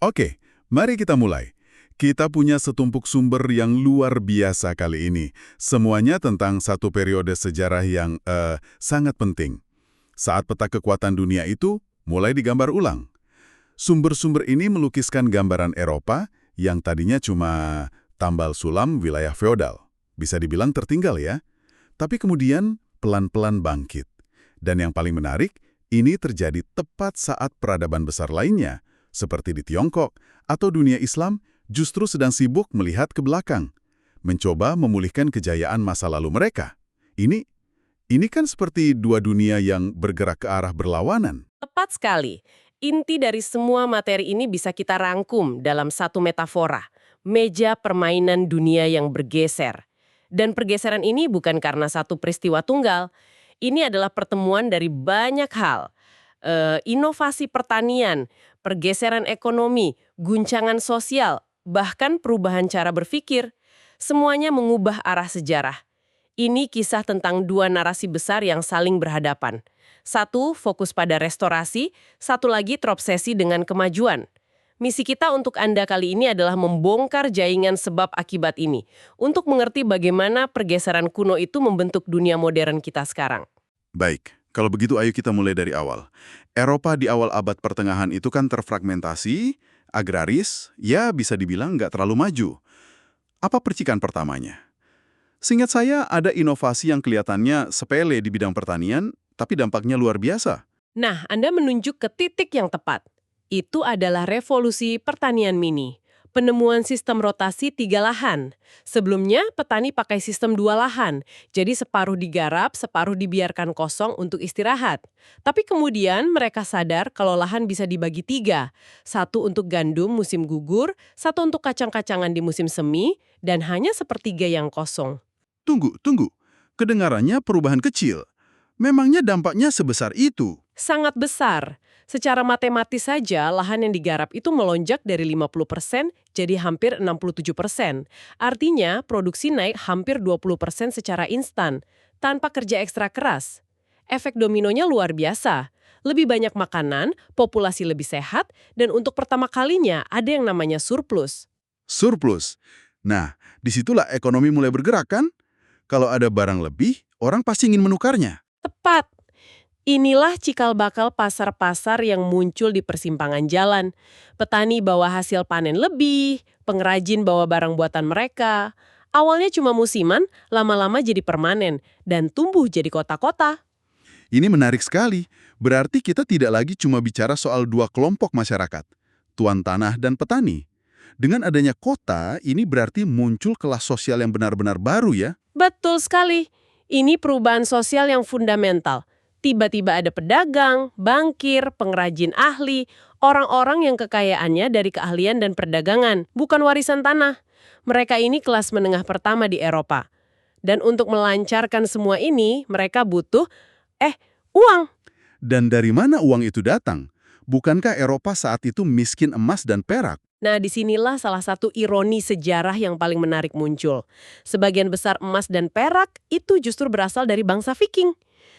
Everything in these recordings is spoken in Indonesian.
Oke, mari kita mulai. Kita punya setumpuk sumber yang luar biasa kali ini. Semuanya tentang satu periode sejarah yang sangat penting. Saat peta kekuatan dunia itu mulai digambar ulang. Sumber-sumber ini melukiskan gambaran Eropa yang tadinya cuma tambal sulam wilayah feodal. Bisa dibilang tertinggal ya. Tapi kemudian pelan-pelan bangkit. Dan yang paling menarik, ini terjadi tepat saat peradaban besar lainnya, seperti di Tiongkok atau dunia Islam, justru sedang sibuk melihat ke belakang, mencoba memulihkan kejayaan masa lalu mereka. Ini kan seperti dua dunia yang bergerak ke arah berlawanan. Tepat sekali. Inti dari semua materi ini bisa kita rangkum dalam satu metafora, meja permainan dunia yang bergeser. Dan pergeseran ini bukan karena satu peristiwa tunggal. Ini adalah pertemuan dari banyak hal. Inovasi pertanian, pergeseran ekonomi, guncangan sosial, bahkan perubahan cara berpikir. Semuanya mengubah arah sejarah. Ini kisah tentang dua narasi besar yang saling berhadapan. Satu fokus pada restorasi, satu lagi terobsesi dengan kemajuan. Misi kita untuk Anda kali ini adalah membongkar jaringan sebab akibat ini, untuk mengerti bagaimana pergeseran kuno itu membentuk dunia modern kita sekarang. Baik, kalau begitu ayo kita mulai dari awal. Eropa di awal abad pertengahan itu kan terfragmentasi, agraris, ya bisa dibilang nggak terlalu maju. Apa percikan pertamanya? Seingat saya ada inovasi yang kelihatannya sepele di bidang pertanian, tapi dampaknya luar biasa. Nah, Anda menunjuk ke titik yang tepat. Itu adalah revolusi pertanian mini. Penemuan sistem rotasi 3 lahan. Sebelumnya, petani pakai sistem 2 lahan. Jadi separuh digarap, separuh dibiarkan kosong untuk istirahat. Tapi kemudian mereka sadar kalau lahan bisa dibagi 3. Satu untuk gandum musim gugur, satu untuk kacang-kacangan di musim semi, dan hanya sepertiga yang kosong. Tunggu. Kedengarannya perubahan kecil. Memangnya dampaknya sebesar itu? Sangat besar. Secara matematis saja, lahan yang digarap itu melonjak dari 50% jadi hampir 67%. Artinya, produksi naik hampir 20% secara instan, tanpa kerja ekstra keras. Efek dominonya luar biasa. Lebih banyak makanan, populasi lebih sehat, dan untuk pertama kalinya ada yang namanya surplus. Surplus. Nah, disitulah ekonomi mulai bergerak kan? Kalau ada barang lebih, orang pasti ingin menukarnya. Tepat. Inilah cikal bakal pasar-pasar yang muncul di persimpangan jalan. Petani bawa hasil panen lebih, pengrajin bawa barang buatan mereka. Awalnya cuma musiman, lama-lama jadi permanen, dan tumbuh jadi kota-kota. Ini menarik sekali. Berarti kita tidak lagi cuma bicara soal dua kelompok masyarakat, tuan tanah dan petani. Dengan adanya kota, ini berarti muncul kelas sosial yang benar-benar baru ya? Betul sekali. Ini perubahan sosial yang fundamental. Tiba-tiba ada pedagang, bankir, pengrajin ahli, orang-orang yang kekayaannya dari keahlian dan perdagangan, bukan warisan tanah. Mereka ini kelas menengah pertama di Eropa. Dan untuk melancarkan semua ini, mereka butuh, uang. Dan dari mana uang itu datang? Bukankah Eropa saat itu miskin emas dan perak? Nah, disinilah salah satu ironi sejarah yang paling menarik muncul. Sebagian besar emas dan perak itu justru berasal dari bangsa Viking.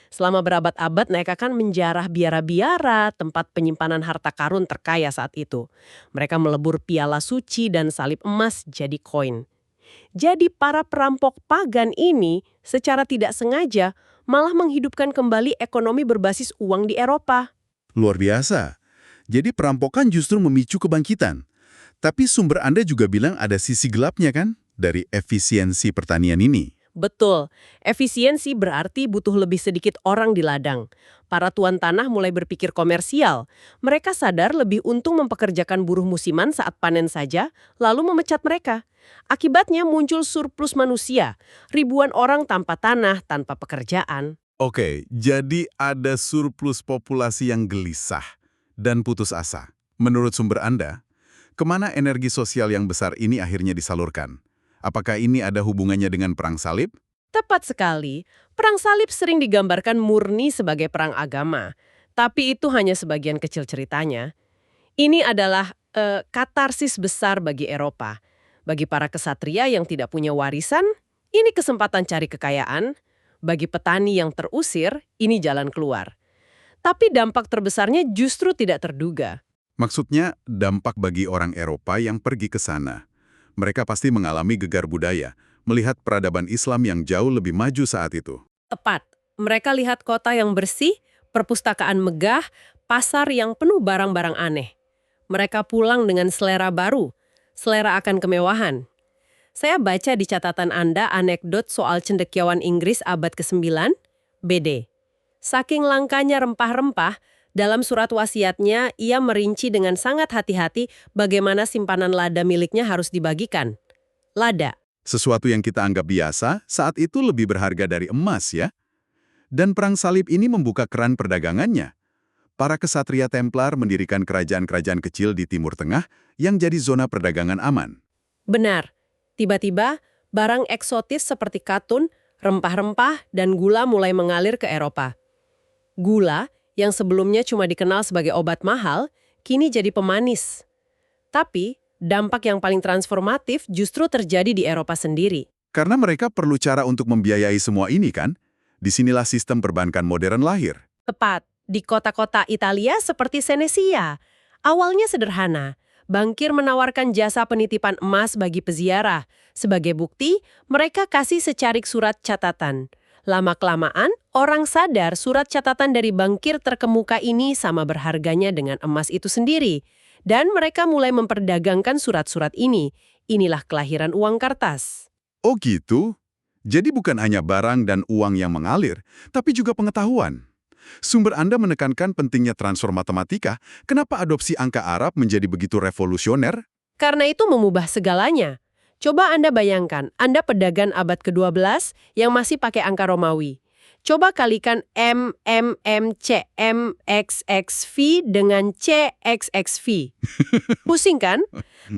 Selama berabad-abad mereka kan menjarah biara-biara, tempat penyimpanan harta karun terkaya saat itu. Mereka melebur piala suci dan salib emas jadi koin. Jadi para perampok pagan ini secara tidak sengaja malah menghidupkan kembali ekonomi berbasis uang di Eropa. Luar biasa. Jadi perampokan justru memicu kebangkitan. Tapi sumber Anda juga bilang ada sisi gelapnya kan? Dari efisiensi pertanian ini. Betul, efisiensi berarti butuh lebih sedikit orang di ladang. Para tuan tanah mulai berpikir komersial. Mereka sadar lebih untung mempekerjakan buruh musiman saat panen saja, lalu memecat mereka. Akibatnya muncul surplus manusia, ribuan orang tanpa tanah, tanpa pekerjaan. Oke, jadi ada surplus populasi yang gelisah dan putus asa. Menurut sumber Anda, kemana energi sosial yang besar ini akhirnya disalurkan? Apakah ini ada hubungannya dengan perang salib? Tepat sekali, perang salib sering digambarkan murni sebagai perang agama. Tapi itu hanya sebagian kecil ceritanya. Ini adalah katarsis besar bagi Eropa. Bagi para kesatria yang tidak punya warisan, ini kesempatan cari kekayaan. Bagi petani yang terusir, ini jalan keluar. Tapi dampak terbesarnya justru tidak terduga. Maksudnya, dampak bagi orang Eropa yang pergi ke sana. Mereka pasti mengalami gegar budaya, melihat peradaban Islam yang jauh lebih maju saat itu. Tepat. Mereka lihat kota yang bersih, perpustakaan megah, pasar yang penuh barang-barang aneh. Mereka pulang dengan selera baru, selera akan kemewahan. Saya baca di catatan Anda anekdot soal cendekiawan Inggris abad ke-9, BD. Saking langkanya rempah-rempah, dalam surat wasiatnya ia merinci dengan sangat hati-hati bagaimana simpanan lada miliknya harus dibagikan. Lada. Sesuatu yang kita anggap biasa, saat itu lebih berharga dari emas ya. Dan Perang Salib ini membuka keran perdagangannya. Para kesatria Templar mendirikan kerajaan-kerajaan kecil di Timur Tengah yang jadi zona perdagangan aman. Benar. Tiba-tiba, barang eksotis seperti katun, rempah-rempah, dan gula mulai mengalir ke Eropa. Gula, yang sebelumnya cuma dikenal sebagai obat mahal, kini jadi pemanis. Tapi, dampak yang paling transformatif justru terjadi di Eropa sendiri. Karena mereka perlu cara untuk membiayai semua ini kan? Disinilah sistem perbankan modern lahir. Tepat, di kota-kota Italia seperti Senesia. Awalnya sederhana, bankir menawarkan jasa penitipan emas bagi peziarah. Sebagai bukti, mereka kasih secarik surat catatan. Lama-kelamaan, orang sadar surat catatan dari bankir terkemuka ini sama berharganya dengan emas itu sendiri. Dan mereka mulai memperdagangkan surat-surat ini. Inilah kelahiran uang kertas. Oh gitu? Jadi bukan hanya barang dan uang yang mengalir, tapi juga pengetahuan. Sumber Anda menekankan pentingnya transfer matematika, kenapa adopsi angka Arab menjadi begitu revolusioner? Karena itu mengubah segalanya. Coba Anda bayangkan, Anda pedagang abad ke-12 yang masih pakai angka Romawi. Coba kalikan M, C, M, X, V dengan C, X, V. Pusing kan?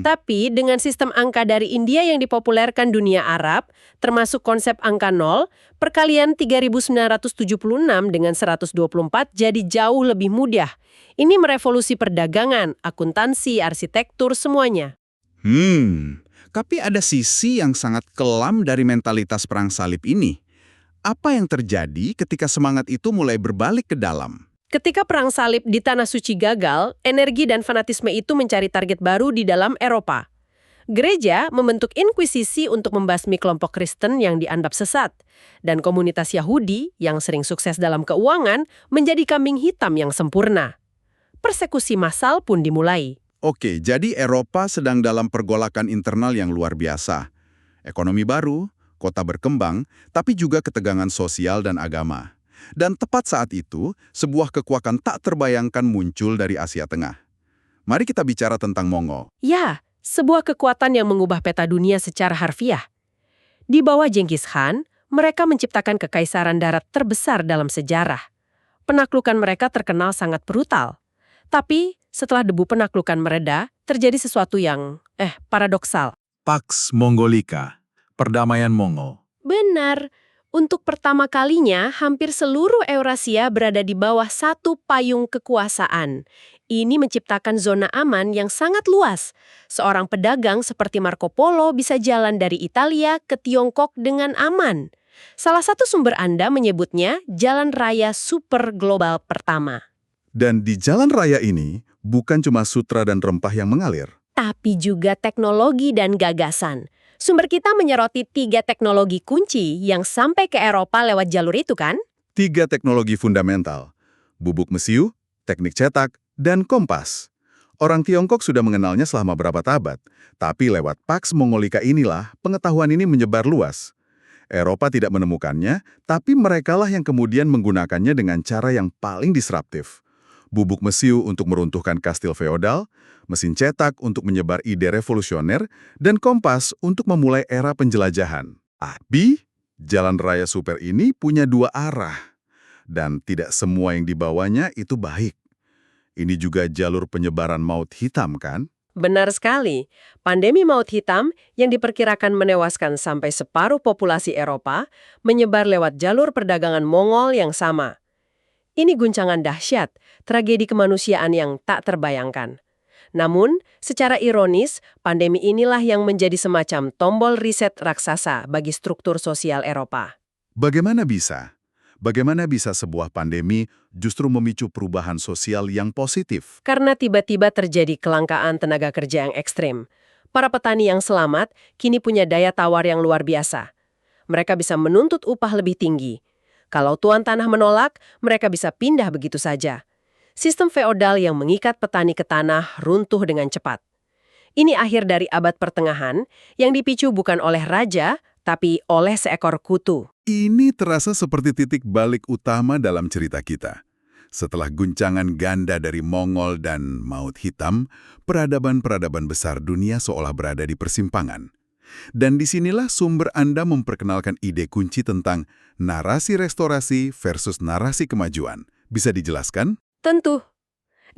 Tapi dengan sistem angka dari India yang dipopulerkan dunia Arab, termasuk konsep angka 0, perkalian 3976 dengan 124 jadi jauh lebih mudah. Ini merevolusi perdagangan, akuntansi, arsitektur, semuanya. Tapi ada sisi yang sangat kelam dari mentalitas Perang Salib ini. Apa yang terjadi ketika semangat itu mulai berbalik ke dalam? Ketika Perang Salib di Tanah Suci gagal, energi dan fanatisme itu mencari target baru di dalam Eropa. Gereja membentuk inkuisisi untuk membasmi kelompok Kristen yang dianggap sesat. Dan komunitas Yahudi yang sering sukses dalam keuangan menjadi kambing hitam yang sempurna. Persekusi massal pun dimulai. Oke, jadi Eropa sedang dalam pergolakan internal yang luar biasa. Ekonomi baru, kota berkembang, tapi juga ketegangan sosial dan agama. Dan tepat saat itu, sebuah kekuatan tak terbayangkan muncul dari Asia Tengah. Mari kita bicara tentang Mongol. Ya, sebuah kekuatan yang mengubah peta dunia secara harfiah. Di bawah Genghis Khan, mereka menciptakan kekaisaran darat terbesar dalam sejarah. Penaklukan mereka terkenal sangat brutal. Tapi, setelah debu penaklukan mereda, terjadi sesuatu yang, paradoksal. Pax Mongolica, perdamaian Mongol. Benar. Untuk pertama kalinya, hampir seluruh Eurasia berada di bawah satu payung kekuasaan. Ini menciptakan zona aman yang sangat luas. Seorang pedagang seperti Marco Polo bisa jalan dari Italia ke Tiongkok dengan aman. Salah satu sumber Anda menyebutnya jalan raya super global pertama. Dan di jalan raya ini, bukan cuma sutra dan rempah yang mengalir. Tapi juga teknologi dan gagasan. Sumber kita menyoroti 3 teknologi kunci yang sampai ke Eropa lewat jalur itu kan? 3 teknologi fundamental, bubuk mesiu, teknik cetak, dan kompas. Orang Tiongkok sudah mengenalnya selama berabad-abad, tapi lewat Pax Mongolica inilah pengetahuan ini menyebar luas. Eropa tidak menemukannya, tapi merekalah yang kemudian menggunakannya dengan cara yang paling disruptif. Bubuk mesiu untuk meruntuhkan kastil feodal, mesin cetak untuk menyebar ide revolusioner, dan kompas untuk memulai era penjelajahan. Tapi, jalan raya super ini punya 2 arah. Dan tidak semua yang dibawanya itu baik. Ini juga jalur penyebaran maut hitam, kan? Benar sekali. Pandemi maut hitam yang diperkirakan menewaskan sampai separuh populasi Eropa menyebar lewat jalur perdagangan Mongol yang sama. Ini guncangan dahsyat, tragedi kemanusiaan yang tak terbayangkan. Namun, secara ironis, pandemi inilah yang menjadi semacam tombol riset raksasa bagi struktur sosial Eropa. Bagaimana bisa? Bagaimana bisa sebuah pandemi justru memicu perubahan sosial yang positif? Karena tiba-tiba terjadi kelangkaan tenaga kerja yang ekstrim. Para petani yang selamat kini punya daya tawar yang luar biasa. Mereka bisa menuntut upah lebih tinggi. Kalau tuan tanah menolak, mereka bisa pindah begitu saja. Sistem feodal yang mengikat petani ke tanah runtuh dengan cepat. Ini akhir dari abad pertengahan yang dipicu bukan oleh raja, tapi oleh seekor kutu. Ini terasa seperti titik balik utama dalam cerita kita. Setelah guncangan ganda dari Mongol dan Maut Hitam, peradaban-peradaban besar dunia seolah berada di persimpangan. Dan disinilah sumber Anda memperkenalkan ide kunci tentang narasi restorasi versus narasi kemajuan. Bisa dijelaskan? Tentu.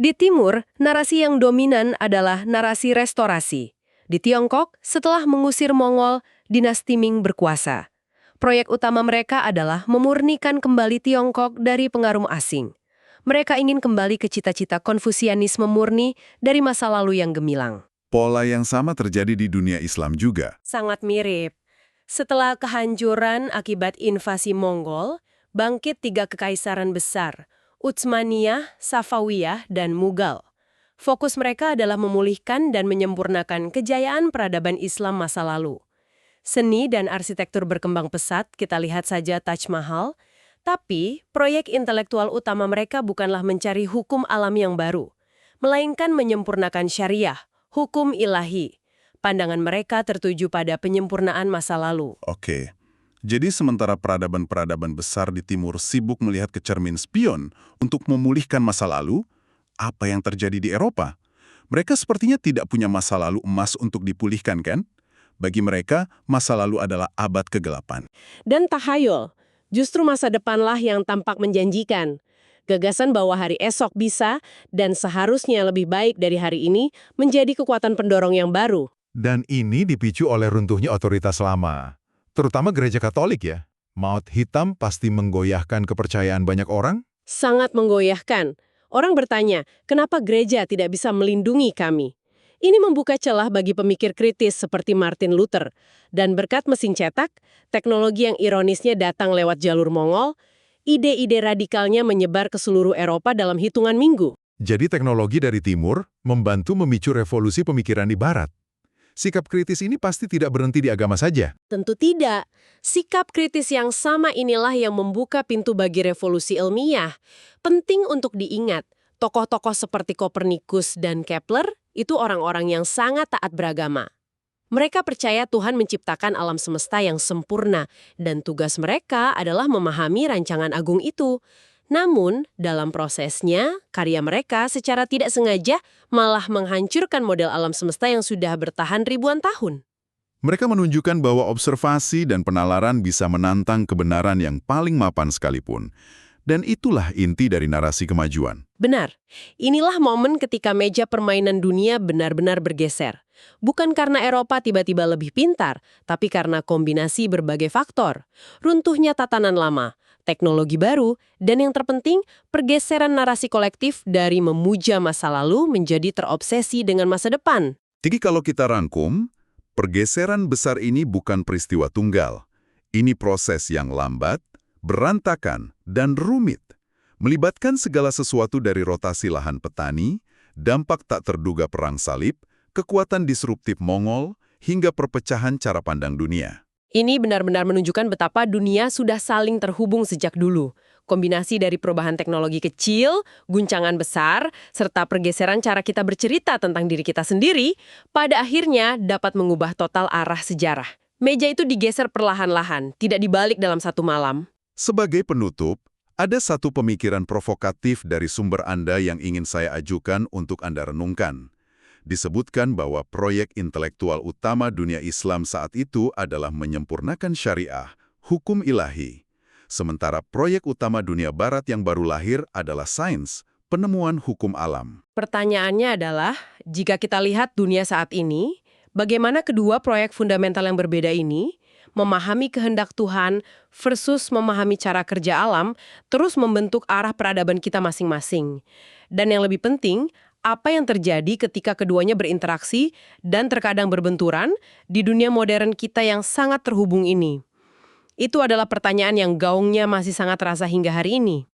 Di timur, narasi yang dominan adalah narasi restorasi. Di Tiongkok, setelah mengusir Mongol, dinasti Ming berkuasa. Proyek utama mereka adalah memurnikan kembali Tiongkok dari pengaruh asing. Mereka ingin kembali ke cita-cita Konfusianisme murni dari masa lalu yang gemilang. Pola yang sama terjadi di dunia Islam juga. Sangat mirip. Setelah kehancuran akibat invasi Mongol, bangkit 3 kekaisaran besar, Utsmaniyah, Safawiyah, dan Mughal. Fokus mereka adalah memulihkan dan menyempurnakan kejayaan peradaban Islam masa lalu. Seni dan arsitektur berkembang pesat, kita lihat saja Taj Mahal. Tapi, proyek intelektual utama mereka bukanlah mencari hukum alam yang baru, melainkan menyempurnakan syariah, hukum ilahi. Pandangan mereka tertuju pada penyempurnaan masa lalu. Oke. Jadi sementara peradaban-peradaban besar di timur sibuk melihat ke cermin spion untuk memulihkan masa lalu, apa yang terjadi di Eropa? Mereka sepertinya tidak punya masa lalu emas untuk dipulihkan, kan? Bagi mereka, masa lalu adalah abad kegelapan. Dan tahayul, justru masa depanlah yang tampak menjanjikan. Gagasan bahwa hari esok bisa dan seharusnya lebih baik dari hari ini menjadi kekuatan pendorong yang baru. Dan ini dipicu oleh runtuhnya otoritas lama, terutama gereja Katolik ya. Maut Hitam pasti menggoyahkan kepercayaan banyak orang. Sangat menggoyahkan. Orang bertanya, kenapa gereja tidak bisa melindungi kami? Ini membuka celah bagi pemikir kritis seperti Martin Luther. Dan berkat mesin cetak, teknologi yang ironisnya datang lewat jalur Mongol, ide-ide radikalnya menyebar ke seluruh Eropa dalam hitungan minggu. Jadi teknologi dari timur membantu memicu revolusi pemikiran di barat. Sikap kritis ini pasti tidak berhenti di agama saja. Tentu tidak. Sikap kritis yang sama inilah yang membuka pintu bagi revolusi ilmiah. Penting untuk diingat, tokoh-tokoh seperti Kopernikus dan Kepler itu orang-orang yang sangat taat beragama. Mereka percaya Tuhan menciptakan alam semesta yang sempurna, dan tugas mereka adalah memahami rancangan agung itu. Namun, dalam prosesnya, karya mereka secara tidak sengaja malah menghancurkan model alam semesta yang sudah bertahan ribuan tahun. Mereka menunjukkan bahwa observasi dan penalaran bisa menantang kebenaran yang paling mapan sekalipun. Dan itulah inti dari narasi kemajuan. Benar, inilah momen ketika meja permainan dunia benar-benar bergeser. Bukan karena Eropa tiba-tiba lebih pintar, tapi karena kombinasi berbagai faktor. Runtuhnya tatanan lama, teknologi baru, dan yang terpenting, pergeseran narasi kolektif dari memuja masa lalu menjadi terobsesi dengan masa depan. Jadi kalau kita rangkum, pergeseran besar ini bukan peristiwa tunggal. Ini proses yang lambat, berantakan, dan rumit, melibatkan segala sesuatu dari rotasi lahan petani, dampak tak terduga perang salib, kekuatan disruptif Mongol, hingga perpecahan cara pandang dunia. Ini benar-benar menunjukkan betapa dunia sudah saling terhubung sejak dulu. Kombinasi dari perubahan teknologi kecil, guncangan besar, serta pergeseran cara kita bercerita tentang diri kita sendiri, pada akhirnya dapat mengubah total arah sejarah. Meja itu digeser perlahan-lahan, tidak dibalik dalam satu malam. Sebagai penutup, ada satu pemikiran provokatif dari sumber Anda yang ingin saya ajukan untuk Anda renungkan. Disebutkan bahwa proyek intelektual utama dunia Islam saat itu adalah menyempurnakan syariah, hukum ilahi. Sementara proyek utama dunia barat yang baru lahir adalah sains, penemuan hukum alam. Pertanyaannya adalah, jika kita lihat dunia saat ini, bagaimana kedua proyek fundamental yang berbeda ini memahami kehendak Tuhan versus memahami cara kerja alam, terus membentuk arah peradaban kita masing-masing. Dan yang lebih penting, apa yang terjadi ketika keduanya berinteraksi dan terkadang berbenturan di dunia modern kita yang sangat terhubung ini. Itu adalah pertanyaan yang gaungnya masih sangat terasa hingga hari ini.